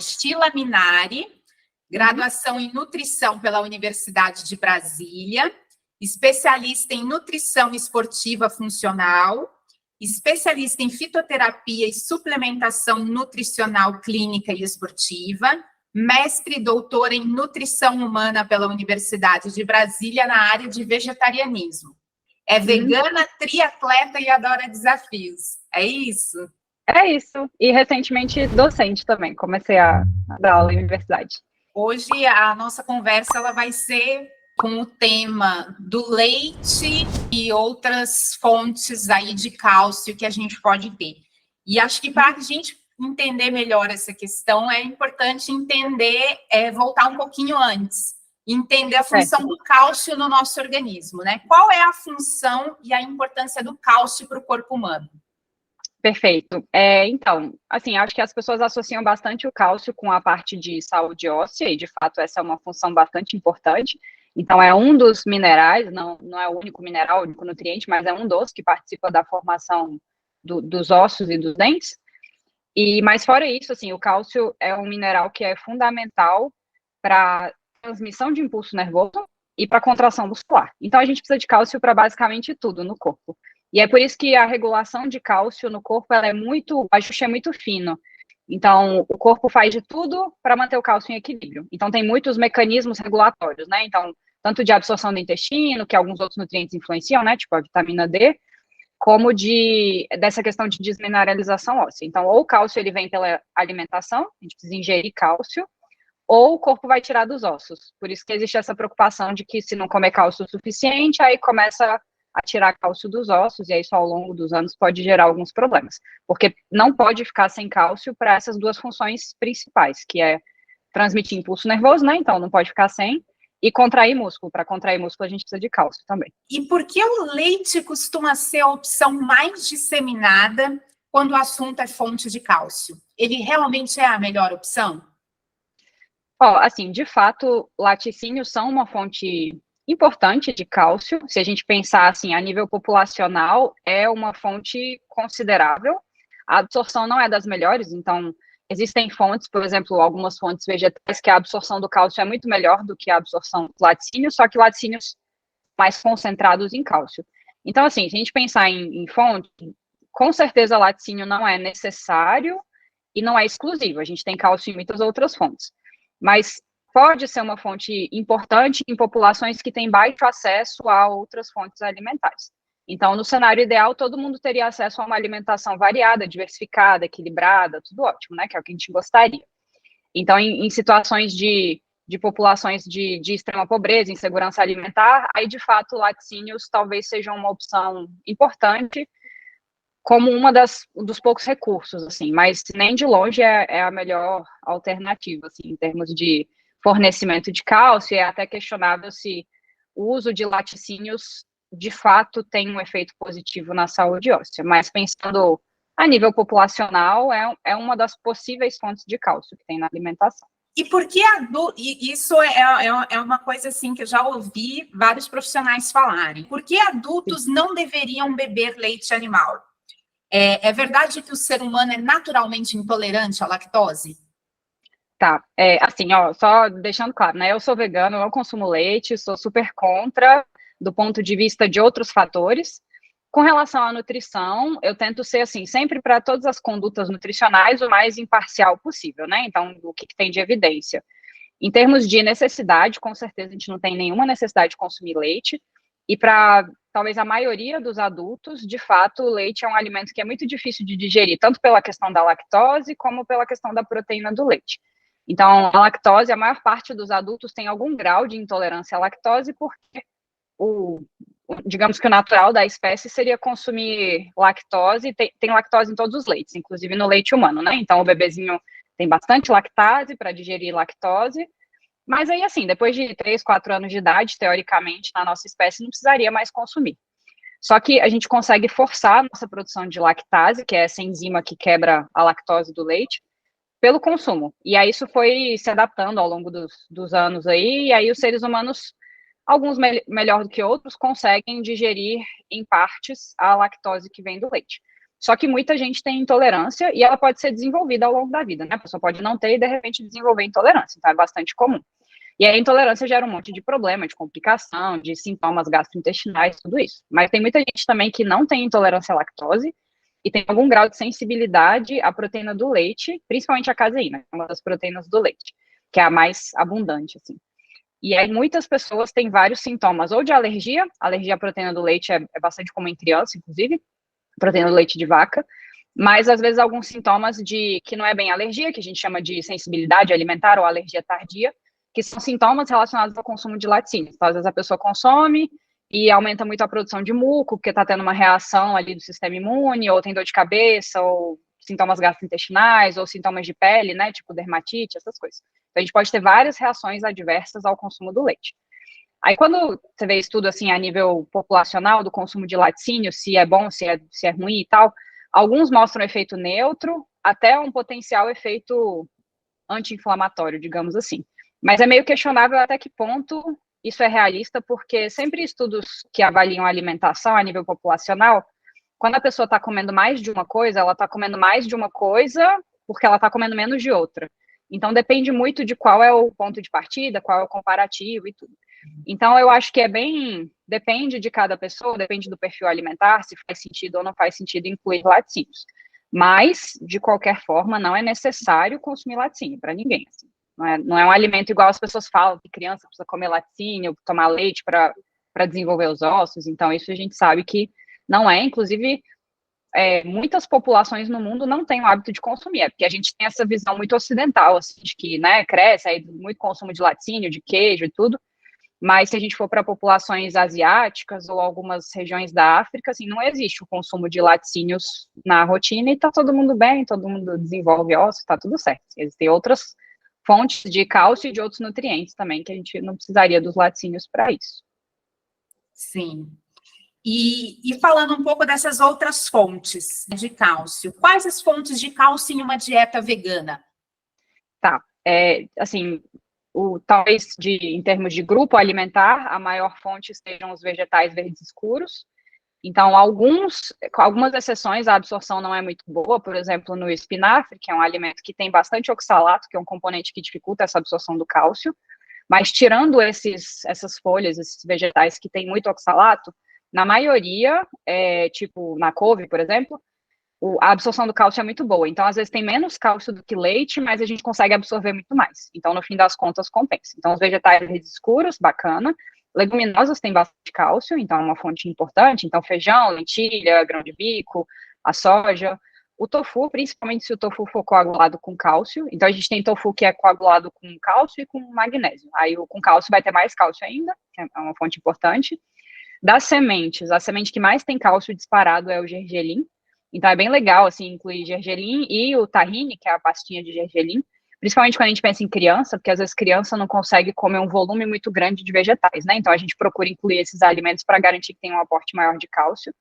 Sheila Minari, graduação em nutrição pela Universidade de Brasília, especialista em nutrição esportiva funcional, especialista em fitoterapia e suplementação nutricional clínica e esportiva, mestre e doutora em nutrição humana pela Universidade de Brasília na área de vegetarianismo. É vegana, triatleta e adora desafios. É isso? É isso. E recentemente docente também. Comecei a dar aula em universidade. Hoje a nossa conversa ela vai ser com o tema do leite e outras fontes aí de cálcio que a gente pode ter. E acho que para a gente entender melhor essa questão, é importante entender, voltar um pouquinho antes, entender a função do cálcio no nosso organismo, né? Qual é a função e a importância do cálcio para o corpo humano? Perfeito. Então, assim, acho que as pessoas associam bastante o cálcio com a parte de saúde óssea, e de fato essa é uma função bastante importante. Então, é um dos minerais, não é o único mineral, o único nutriente, mas é um dos que participa da formação dos ossos e dos dentes. Mas fora isso, assim, o cálcio é um mineral que é fundamental para transmissão de impulso nervoso e para contração muscular. Então, a gente precisa de cálcio para basicamente tudo no corpo. E é por isso que a regulação de cálcio no corpo, o ajuste é muito fino. Então, o corpo faz de tudo para manter o cálcio em equilíbrio. Então, tem muitos mecanismos regulatórios, né? Então, tanto de absorção do intestino, que alguns outros nutrientes influenciam, né? Tipo a vitamina D, como dessa questão de desmineralização óssea. Então, ou o cálcio ele vem pela alimentação, a gente precisa ingerir cálcio, ou o corpo vai tirar dos ossos. Por isso que existe essa preocupação de que se não comer cálcio o suficiente, aí começa a tirar cálcio dos ossos, e aí isso ao longo dos anos pode gerar alguns problemas. Porque não pode ficar sem cálcio para essas duas funções principais, que é transmitir impulso nervoso, né? Então não pode ficar sem, e contrair músculo. Para contrair músculo a gente precisa de cálcio também. E por que o leite costuma ser a opção mais disseminada quando o assunto é fonte de cálcio? Ele realmente é a melhor opção? Assim, de fato, laticínios são uma fonte importante de cálcio. Se a gente pensar assim, a nível populacional, é uma fonte considerável. A absorção não é das melhores, então existem fontes, por exemplo, algumas fontes vegetais que a absorção do cálcio é muito melhor do que a absorção dos laticínios, só que laticínios mais concentrados em cálcio. Então, assim, se a gente pensar em fonte, com certeza laticínio não é necessário e não é exclusivo. A gente tem cálcio em muitas outras fontes. Mas pode ser uma fonte importante em populações que têm baixo acesso a outras fontes alimentares. Então, no cenário ideal, todo mundo teria acesso a uma alimentação variada, diversificada, equilibrada, tudo ótimo, né? Que é o que a gente gostaria. Então, em situações de populações de extrema pobreza, insegurança alimentar, aí, de fato, laticínios talvez sejam uma opção importante, como dos poucos recursos, assim, mas nem de longe é a melhor alternativa, assim, em termos de fornecimento de cálcio. É até questionável se o uso de laticínios, de fato, tem um efeito positivo na saúde óssea, mas pensando a nível populacional, é uma das possíveis fontes de cálcio que tem na alimentação. E por que isso é uma coisa assim que eu já ouvi vários profissionais falarem. Por que adultos não deveriam beber leite animal? É verdade que o ser humano é naturalmente intolerante à lactose? Tá, assim, só deixando claro, né, eu sou vegana, eu não consumo leite, sou super contra do ponto de vista de outros fatores. Com relação à nutrição, eu tento ser, assim, sempre para todas as condutas nutricionais o mais imparcial possível, né, então, o que tem de evidência. Em termos de necessidade, com certeza a gente não tem nenhuma necessidade de consumir leite, e para talvez a maioria dos adultos, de fato, o leite é um alimento que é muito difícil de digerir, tanto pela questão da lactose, como pela questão da proteína do leite. Então, a lactose, a maior parte dos adultos tem algum grau de intolerância à lactose, porque digamos que o natural da espécie seria consumir lactose, tem lactose em todos os leites, inclusive no leite humano, né? Então, o bebezinho tem bastante lactase para digerir lactose, mas aí, assim, depois de 3, 4 anos de idade, teoricamente, na nossa espécie, não precisaria mais consumir. Só que a gente consegue forçar a nossa produção de lactase, que é essa enzima que quebra a lactose do leite, pelo consumo. E aí isso foi se adaptando ao longo dos anos aí, e aí os seres humanos, alguns melhor do que outros, conseguem digerir em partes a lactose que vem do leite. Só que muita gente tem intolerância e ela pode ser desenvolvida ao longo da vida, né? A pessoa pode não ter e, de repente, desenvolver intolerância. Então, é bastante comum. E a intolerância gera um monte de problema, de complicação, de sintomas gastrointestinais, tudo isso. Mas tem muita gente também que não tem intolerância à lactose e tem algum grau de sensibilidade à proteína do leite, principalmente a caseína, que é uma das proteínas do leite, que é a mais abundante, assim. E aí muitas pessoas têm vários sintomas, ou de alergia à proteína do leite é bastante comum em criança, inclusive, proteína do leite de vaca, mas às vezes alguns sintomas de que não é bem alergia, que a gente chama de sensibilidade alimentar ou alergia tardia, que são sintomas relacionados ao consumo de laticínios. Então, às vezes a pessoa consome e aumenta muito a produção de muco, porque está tendo uma reação ali do sistema imune, ou tem dor de cabeça, ou sintomas gastrointestinais, ou sintomas de pele, né, tipo dermatite, essas coisas. Então, a gente pode ter várias reações adversas ao consumo do leite. Aí, quando você vê estudo, assim, a nível populacional do consumo de laticínio, se é bom, se é ruim e tal, alguns mostram efeito neutro, até um potencial efeito anti-inflamatório, digamos assim. Mas é meio questionável até que ponto isso é realista, porque sempre estudos que avaliam a alimentação a nível populacional, quando a pessoa está comendo mais de uma coisa, ela está comendo mais de uma coisa porque ela está comendo menos de outra. Então, depende muito de qual é o ponto de partida, qual é o comparativo e tudo. Então, eu acho que depende de cada pessoa, depende do perfil alimentar, se faz sentido ou não faz sentido incluir laticínios. Mas, de qualquer forma, não é necessário consumir laticínio para ninguém. Assim. Não é um alimento igual as pessoas falam, que criança precisa comer laticínio, tomar leite para desenvolver os ossos. Então, isso a gente sabe que não é. Inclusive, muitas populações no mundo não têm o hábito de consumir, porque a gente tem essa visão muito ocidental, assim, de que cresce aí muito consumo de laticínio, de queijo e tudo. Mas se a gente for para populações asiáticas ou algumas regiões da África, assim, não existe o consumo de laticínios na rotina e está todo mundo bem, todo mundo desenvolve ossos, está tudo certo. Existem outras fontes de cálcio e de outros nutrientes também, que a gente não precisaria dos laticínios para isso. Sim. E falando um pouco dessas outras fontes de cálcio, quais as fontes de cálcio em uma dieta vegana? Tá, assim, talvez em termos de grupo alimentar, a maior fonte sejam os vegetais verdes escuros. Então, com algumas exceções, a absorção não é muito boa, por exemplo, no espinafre, que é um alimento que tem bastante oxalato, que é um componente que dificulta essa absorção do cálcio, mas tirando essas folhas, esses vegetais que têm muito oxalato, na maioria, tipo na couve, por exemplo, a absorção do cálcio é muito boa. Então, às vezes tem menos cálcio do que leite, mas a gente consegue absorver muito mais. Então, no fim das contas, compensa. Então, os vegetais verdes escuros, bacana. Leguminosas têm bastante cálcio, então é uma fonte importante. Então, feijão, lentilha, grão de bico, a soja. O tofu, principalmente se o tofu for coagulado com cálcio. Então, a gente tem tofu que é coagulado com cálcio e com magnésio. Aí, com cálcio vai ter mais cálcio ainda, que é uma fonte importante. Das sementes, a semente que mais tem cálcio disparado é o gergelim. Então, é bem legal, assim, incluir gergelim e o tahine, que é a pastinha de gergelim, principalmente quando a gente pensa em criança, porque às vezes criança não consegue comer um volume muito grande de vegetais, né? Então, a gente procura incluir esses alimentos para garantir que tem um aporte maior de cálcio.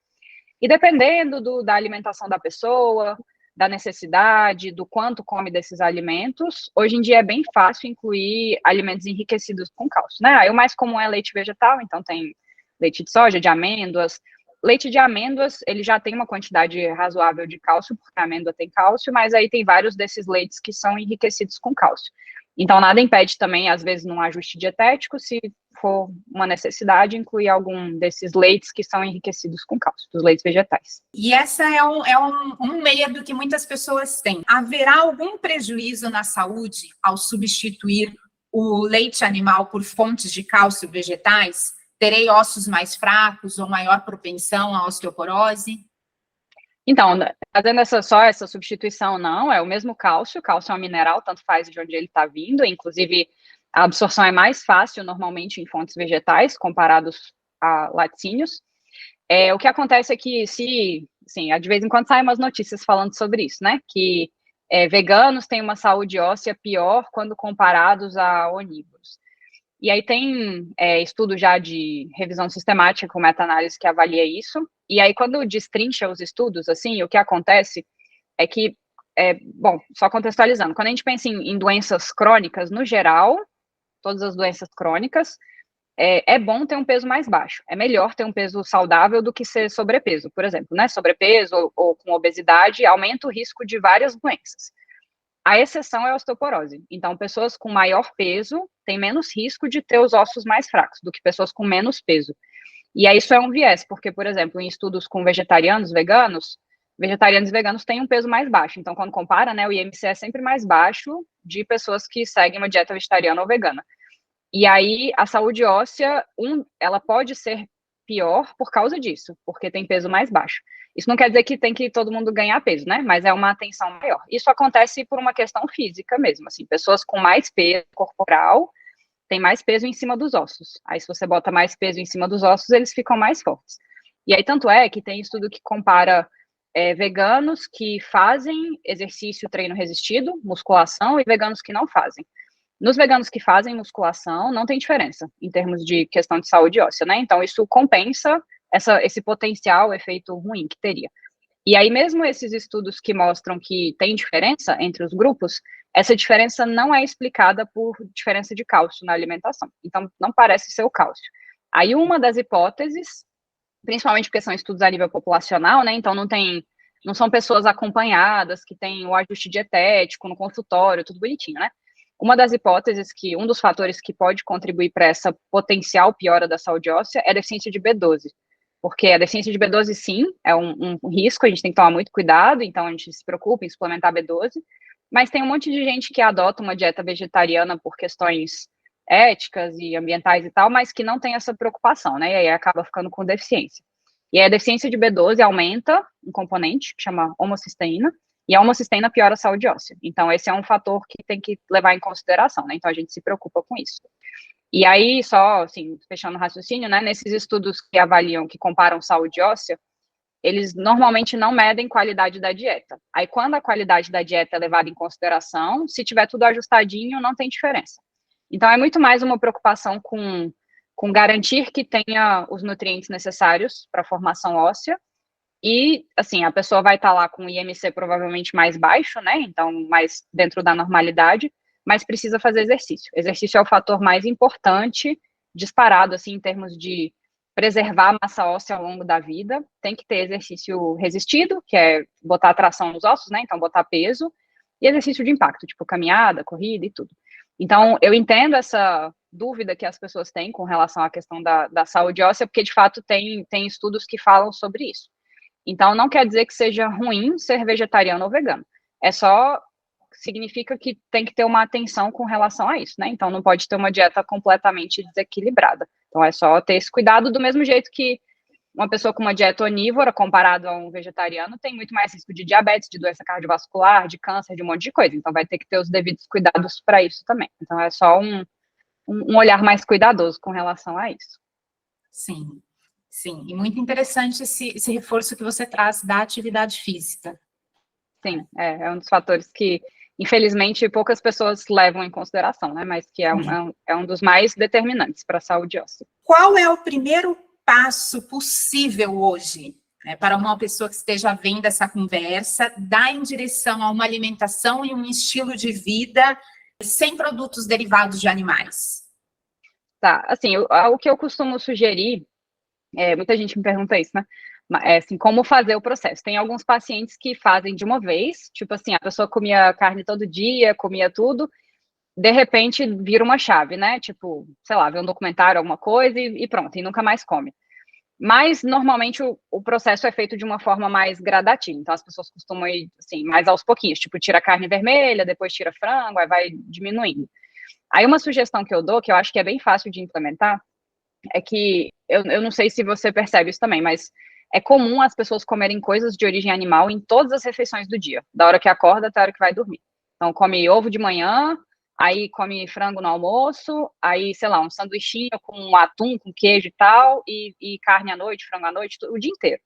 E dependendo da alimentação da pessoa, da necessidade, do quanto come desses alimentos, hoje em dia é bem fácil incluir alimentos enriquecidos com cálcio, né? Aí o mais comum é leite vegetal, então tem leite de soja, de amêndoas. Leite de amêndoas, ele já tem uma quantidade razoável de cálcio, porque a amêndoa tem cálcio, mas aí tem vários desses leites que são enriquecidos com cálcio. Então, nada impede também, às vezes, num ajuste dietético, se for uma necessidade, incluir algum desses leites que são enriquecidos com cálcio, dos leites vegetais. E essa é um medo que muitas pessoas têm. Haverá algum prejuízo na saúde ao substituir o leite animal por fontes de cálcio vegetais? Terei ossos mais fracos ou maior propensão à osteoporose? Então, fazendo essa substituição, não, é o mesmo cálcio é um mineral, tanto faz de onde ele está vindo, inclusive a absorção é mais fácil normalmente em fontes vegetais, comparados a laticínios. O que acontece é que de vez em quando saem umas notícias falando sobre isso, né, que veganos têm uma saúde óssea pior quando comparados a onívoros. E aí tem estudo já de revisão sistemática com meta-análise que avalia isso. E aí, quando destrincha os estudos, assim, o que acontece é que, só contextualizando, quando a gente pensa em doenças crônicas, no geral, todas as doenças crônicas, é bom ter um peso mais baixo. É melhor ter um peso saudável do que ser sobrepeso, por exemplo, né? Sobrepeso ou com obesidade aumenta o risco de várias doenças. A exceção é a osteoporose. Então, pessoas com maior peso têm menos risco de ter os ossos mais fracos do que pessoas com menos peso. E aí isso é um viés, porque, por exemplo, em estudos com vegetarianos e veganos têm um peso mais baixo. Então, quando compara, né, o IMC é sempre mais baixo de pessoas que seguem uma dieta vegetariana ou vegana. E aí, a saúde óssea, ela pode ser pior por causa disso, porque tem peso mais baixo. Isso não quer dizer que tem que todo mundo ganhar peso, né? Mas é uma atenção maior. Isso acontece por uma questão física mesmo, assim, pessoas com mais peso corporal têm mais peso em cima dos ossos. Aí, se você bota mais peso em cima dos ossos, eles ficam mais fortes. E aí, tanto é que tem estudo que compara veganos que fazem exercício, treino resistido, musculação, e veganos que não fazem. Nos veganos que fazem musculação, não tem diferença em termos de questão de saúde óssea, né? Então, isso compensa esse potencial efeito ruim que teria. E aí, mesmo esses estudos que mostram que tem diferença entre os grupos, essa diferença não é explicada por diferença de cálcio na alimentação. Então, não parece ser o cálcio. Aí, uma das hipóteses, principalmente porque são estudos a nível populacional, né? Então, não são pessoas acompanhadas, que têm o ajuste dietético no consultório, tudo bonitinho, né? Uma das hipóteses que um dos fatores que pode contribuir para essa potencial piora da saúde óssea é a deficiência de B12. Porque a deficiência de B12, sim, é um risco, a gente tem que tomar muito cuidado, então a gente se preocupa em suplementar B12, mas tem um monte de gente que adota uma dieta vegetariana por questões éticas e ambientais e tal, mas que não tem essa preocupação, né, e aí acaba ficando com deficiência. E aí a deficiência de B12 aumenta um componente que chama homocisteína, e a homocisteína piora a saúde óssea. Então, esse é um fator que tem que levar em consideração, né, então a gente se preocupa com isso. E aí, só, assim, fechando o raciocínio, né, nesses estudos que avaliam, que comparam saúde óssea, eles normalmente não medem qualidade da dieta. Aí, quando a qualidade da dieta é levada em consideração, se tiver tudo ajustadinho, não tem diferença. Então, é muito mais uma preocupação com garantir que tenha os nutrientes necessários para a formação óssea, e, assim, a pessoa vai estar lá com o IMC provavelmente mais baixo, né, então, mais dentro da normalidade, mas precisa fazer exercício. Exercício é o fator mais importante, disparado, assim, em termos de preservar a massa óssea ao longo da vida. Tem que ter exercício resistido, que é botar tração nos ossos, né, então botar peso, e exercício de impacto, tipo caminhada, corrida e tudo. Então, eu entendo essa dúvida que as pessoas têm com relação à questão da saúde óssea, porque, de fato, tem estudos que falam sobre isso. Então, não quer dizer que seja ruim ser vegetariano ou vegano. É só significa que tem que ter uma atenção com relação a isso, né? Então, não pode ter uma dieta completamente desequilibrada. Então, é só ter esse cuidado, do mesmo jeito que uma pessoa com uma dieta onívora, comparado a um vegetariano, tem muito mais risco de diabetes, de doença cardiovascular, de câncer, de um monte de coisa. Então, vai ter que ter os devidos cuidados para isso também. Então, é só um olhar mais cuidadoso com relação a isso. Sim, sim. E muito interessante esse reforço que você traz da atividade física. Sim, é um dos fatores que, infelizmente, poucas pessoas levam em consideração, né? Mas que é um dos mais determinantes para a saúde óssea. Qual é o primeiro passo possível hoje, né, para uma pessoa que esteja vendo essa conversa, dar em direção a uma alimentação e um estilo de vida sem produtos derivados de animais? Tá, assim, o que eu costumo sugerir, muita gente me pergunta isso, né? Assim, como fazer o processo. Tem alguns pacientes que fazem de uma vez, tipo assim, a pessoa comia carne todo dia, comia tudo, de repente vira uma chave, né? Tipo, sei lá, vê um documentário, alguma coisa e pronto, e nunca mais come. Mas, normalmente, o processo é feito de uma forma mais gradativa. Então, as pessoas costumam ir, assim, mais aos pouquinhos. Tipo, tira a carne vermelha, depois tira frango, aí vai diminuindo. Aí, uma sugestão que eu dou, que eu acho que é bem fácil de implementar, é que, eu não sei se você percebe isso também, mas é comum as pessoas comerem coisas de origem animal em todas as refeições do dia, da hora que acorda até a hora que vai dormir. Então, come ovo de manhã, aí come frango no almoço, aí, sei lá, um sanduichinho com atum, com queijo e tal, e carne à noite, frango à noite, o dia inteiro.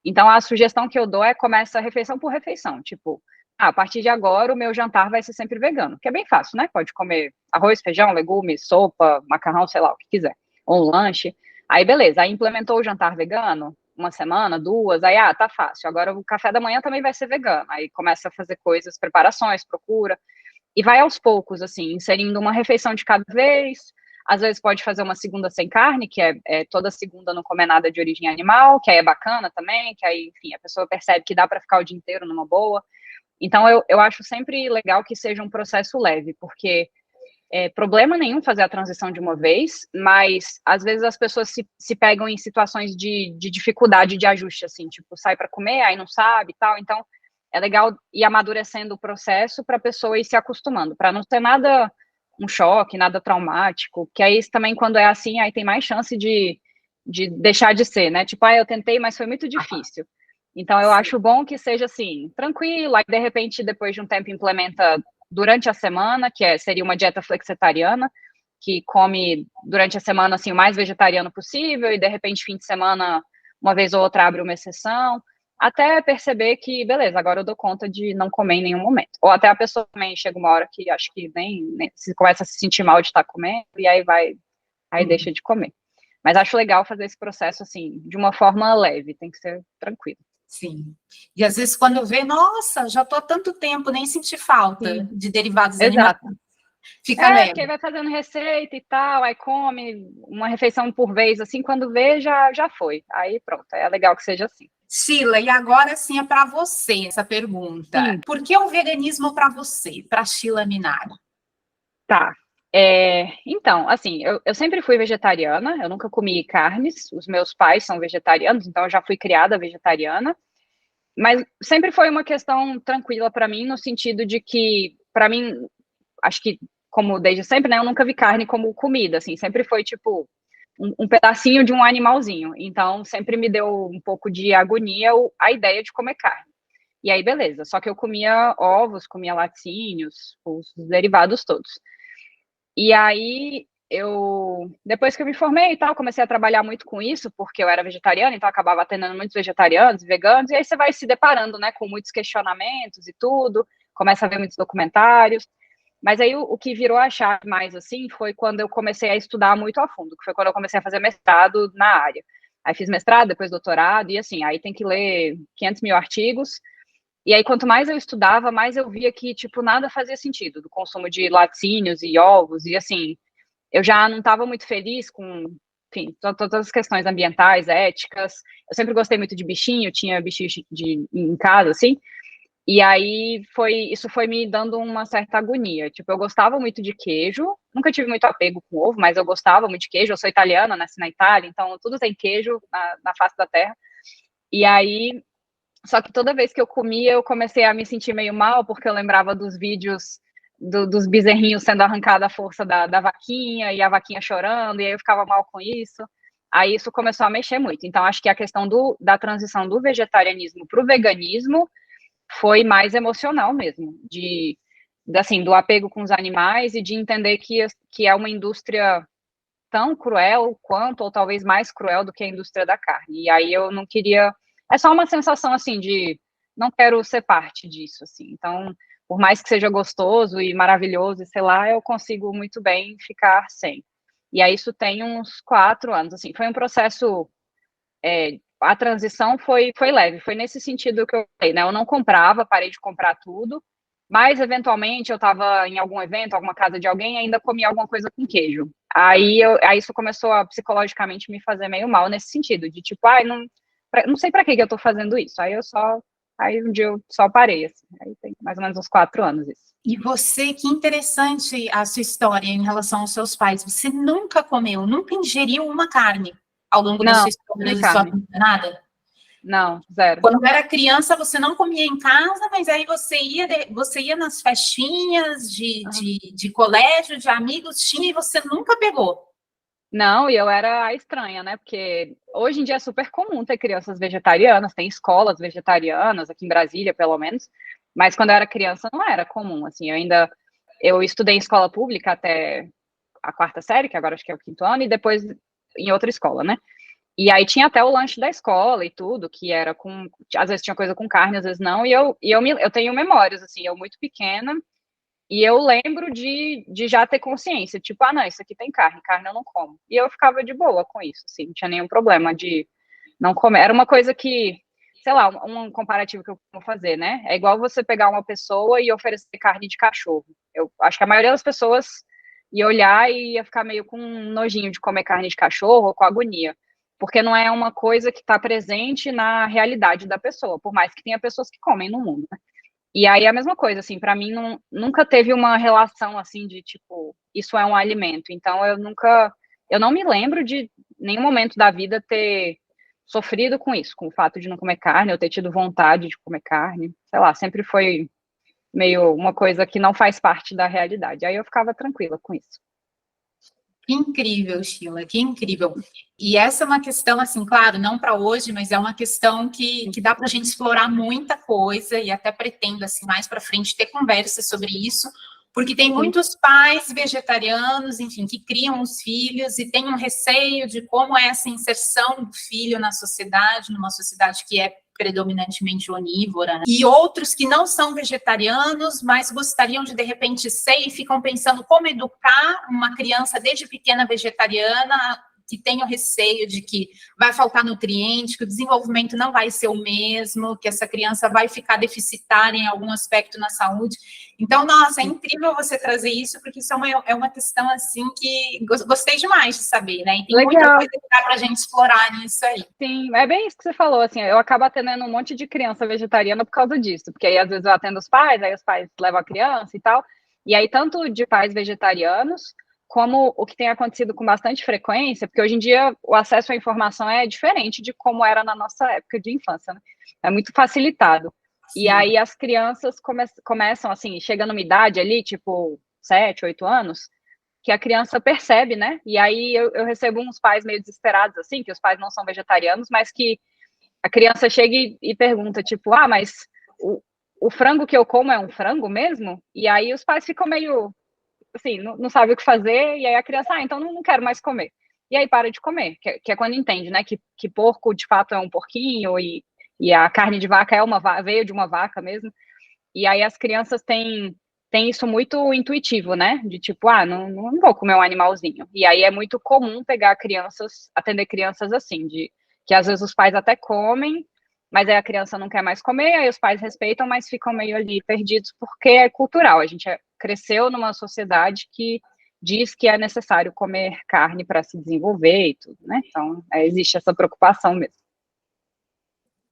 Então, a sugestão que eu dou é começa refeição por refeição, tipo, a partir de agora o meu jantar vai ser sempre vegano, que é bem fácil, né? Pode comer arroz, feijão, legumes, sopa, macarrão, sei lá, o que quiser, ou um lanche. Aí, beleza, aí implementou o jantar vegano, uma semana, duas, aí, tá fácil. Agora o café da manhã também vai ser vegano. Aí começa a fazer coisas, preparações, procura, e vai aos poucos, assim, inserindo uma refeição de cada vez. Às vezes pode fazer uma segunda sem carne, que é toda segunda não comer nada de origem animal, que aí é bacana também, que aí, enfim, a pessoa percebe que dá para ficar o dia inteiro numa boa. Então, eu acho sempre legal que seja um processo leve, porque problema nenhum fazer a transição de uma vez, mas às vezes as pessoas se pegam em situações de dificuldade de ajuste, assim, tipo, sai para comer, aí não sabe e tal. Então, é legal ir amadurecendo o processo para a pessoa ir se acostumando, para não ter nada, um choque, nada traumático, que aí também, quando é assim, aí tem mais chance de deixar de ser, né? Tipo, eu tentei, mas foi muito difícil. Então, eu acho bom que seja assim, tranquilo, aí de repente, depois de um tempo, implementa durante a semana, seria uma dieta flexitariana, que come durante a semana assim, o mais vegetariano possível, e de repente, fim de semana, uma vez ou outra, abre uma exceção, até perceber que, beleza, agora eu dou conta de não comer em nenhum momento. Ou até a pessoa também chega uma hora que acho que nem se começa a se sentir mal de estar comendo, e aí deixa de comer. Mas acho legal fazer esse processo assim, de uma forma leve, tem que ser tranquilo. Sim. E às vezes quando vê, nossa, já estou há tanto tempo, nem senti falta de derivados animais. Exato. Fica leve. Porque vai fazendo receita e tal, aí come uma refeição por vez, assim, quando vê, já foi. Aí pronto, é legal que seja assim. Sheila, e agora sim é para você essa pergunta. Sim. Por que o veganismo para você, para Sheila Minari? Tá. Então, assim, eu sempre fui vegetariana, eu nunca comi carnes, os meus pais são vegetarianos, então eu já fui criada vegetariana, mas sempre foi uma questão tranquila para mim, no sentido de que, para mim, acho que, como desde sempre, né, eu nunca vi carne como comida, assim, sempre foi tipo um pedacinho de um animalzinho, então sempre me deu um pouco de agonia a ideia de comer carne. E aí, beleza, só que eu comia ovos, comia laticínios, os derivados todos. E aí, depois que eu me formei e tal, comecei a trabalhar muito com isso, porque eu era vegetariana, então acabava atendendo muitos vegetarianos e veganos, e aí você vai se deparando, né, com muitos questionamentos e tudo, começa a ver muitos documentários, mas aí o que virou a chave mais, assim, foi quando eu comecei a estudar muito a fundo, que foi quando eu comecei a fazer mestrado na área. Aí fiz mestrado, depois doutorado, e assim, aí tem que ler 500 mil artigos, e aí, quanto mais eu estudava, mais eu via que, tipo, nada fazia sentido do consumo de laticínios e ovos, e assim, eu já não estava muito feliz com, enfim, todas as questões ambientais, éticas. Eu sempre gostei muito de bichinho, tinha bichinho em casa, assim, e aí isso foi me dando uma certa agonia. Tipo, eu gostava muito de queijo, nunca tive muito apego com ovo, mas eu gostava muito de queijo. Eu sou italiana, nasci na Itália, então tudo tem queijo na face da terra. E aí, só que toda vez que eu comia, eu comecei a me sentir meio mal, porque eu lembrava dos vídeos dos bezerrinhos sendo arrancada a força da vaquinha, e a vaquinha chorando, e aí eu ficava mal com isso. Aí isso começou a mexer muito. Então, acho que a questão da transição do vegetarianismo para o veganismo foi mais emocional mesmo, assim, do apego com os animais e de entender que é uma indústria tão cruel quanto, ou talvez mais cruel do que a indústria da carne. E aí eu não queria. É só uma sensação assim de não quero ser parte disso, assim. Então, por mais que seja gostoso e maravilhoso, e sei lá, eu consigo muito bem ficar sem. E aí isso tem uns 4 anos, assim. Foi um processo. A transição foi leve, foi nesse sentido que eu falei, né? Eu não comprava, parei de comprar tudo, mas eventualmente eu estava em algum evento, alguma casa de alguém, e ainda comia alguma coisa com queijo. Aí isso começou a psicologicamente me fazer meio mal nesse sentido, de tipo, não sei para que eu estou fazendo isso. Aí um dia eu só parei, assim. Aí tem mais ou menos uns 4 anos isso. E você, que interessante a sua história em relação aos seus pais. Você nunca comeu, nunca ingeriu uma carne ao longo da Não, sua história nem de sua carne. vida, nada? Não, zero. Quando era criança, você não comia em casa, mas aí você ia nas festinhas de colégio, de amigos, tinha e você nunca pegou. Não, e eu era a estranha, né? Porque hoje em dia é super comum ter crianças vegetarianas, tem escolas vegetarianas, aqui em Brasília, pelo menos. Mas quando eu era criança não era comum, assim. Eu estudei em escola pública até a quarta série, que agora acho que é o quinto ano, e depois em outra escola, né? E aí tinha até o lanche da escola e tudo, que era às vezes tinha coisa com carne, às vezes não. Eu tenho memórias, assim, eu muito pequena, e eu lembro de já ter consciência, tipo, não, isso aqui tem carne, carne eu não como. E eu ficava de boa com isso, assim, não tinha nenhum problema de não comer. Era uma coisa que, sei lá, um comparativo que eu vou fazer, né? É igual você pegar uma pessoa e oferecer carne de cachorro. Eu acho que a maioria das pessoas e olhar e ia ficar meio com um nojinho de comer carne de cachorro ou com agonia, porque não é uma coisa que está presente na realidade da pessoa, por mais que tenha pessoas que comem no mundo, né? E aí a mesma coisa, assim, para mim nunca teve uma relação assim de tipo, isso é um alimento. Então eu não me lembro de nenhum momento da vida ter sofrido com isso, com o fato de não comer carne, ou ter tido vontade de comer carne. Sei lá, sempre foi meio uma coisa que não faz parte da realidade. Aí eu ficava tranquila com isso. Que incrível, Sheila, que incrível. E essa é uma questão, assim, claro, não para hoje, mas é uma questão que dá para a gente explorar muita coisa e até pretendo, assim, mais para frente ter conversas sobre isso, porque tem muitos pais vegetarianos, enfim, que criam os filhos e têm um receio de como é essa inserção do filho na sociedade, numa sociedade que é predominantemente onívora, né? E outros que não são vegetarianos, mas gostariam de repente ser e ficam pensando como educar uma criança desde pequena vegetariana, que tem o receio de que vai faltar nutriente, que o desenvolvimento não vai ser o mesmo, que essa criança vai ficar deficitária em algum aspecto na saúde. Então, nossa, é incrível você trazer isso, porque isso é uma questão, assim, que gostei demais de saber, né? E tem muita coisa que dá para a gente explorar nisso aí. Sim, é bem isso que você falou, assim, eu acabo atendendo um monte de criança vegetariana por causa disso, porque aí às vezes eu atendo os pais, aí os pais levam a criança e tal, e aí tanto de pais vegetarianos, como o que tem acontecido com bastante frequência, porque hoje em dia o acesso à informação é diferente de como era na nossa época de infância, né? É muito facilitado. Sim. E aí as crianças começam, assim, chegando numa idade ali, tipo 7, 8 anos, que a criança percebe, né? E aí eu recebo uns pais meio desesperados, assim, que os pais não são vegetarianos, mas que a criança chega e pergunta, tipo, mas o frango que eu como é um frango mesmo? E aí os pais ficam meio assim, não sabe o que fazer, e aí a criança, então não quero mais comer. E aí para de comer, que é quando entende, né, que porco de fato é um porquinho, e a carne de vaca veio de uma vaca mesmo. E aí as crianças têm isso muito intuitivo, né, de tipo, não vou comer um animalzinho. E aí é muito comum atender crianças assim, de que às vezes os pais até comem, mas aí a criança não quer mais comer, aí os pais respeitam, mas ficam meio ali perdidos, porque é cultural. A gente cresceu numa sociedade que diz que é necessário comer carne para se desenvolver e tudo, né? Então, existe essa preocupação mesmo.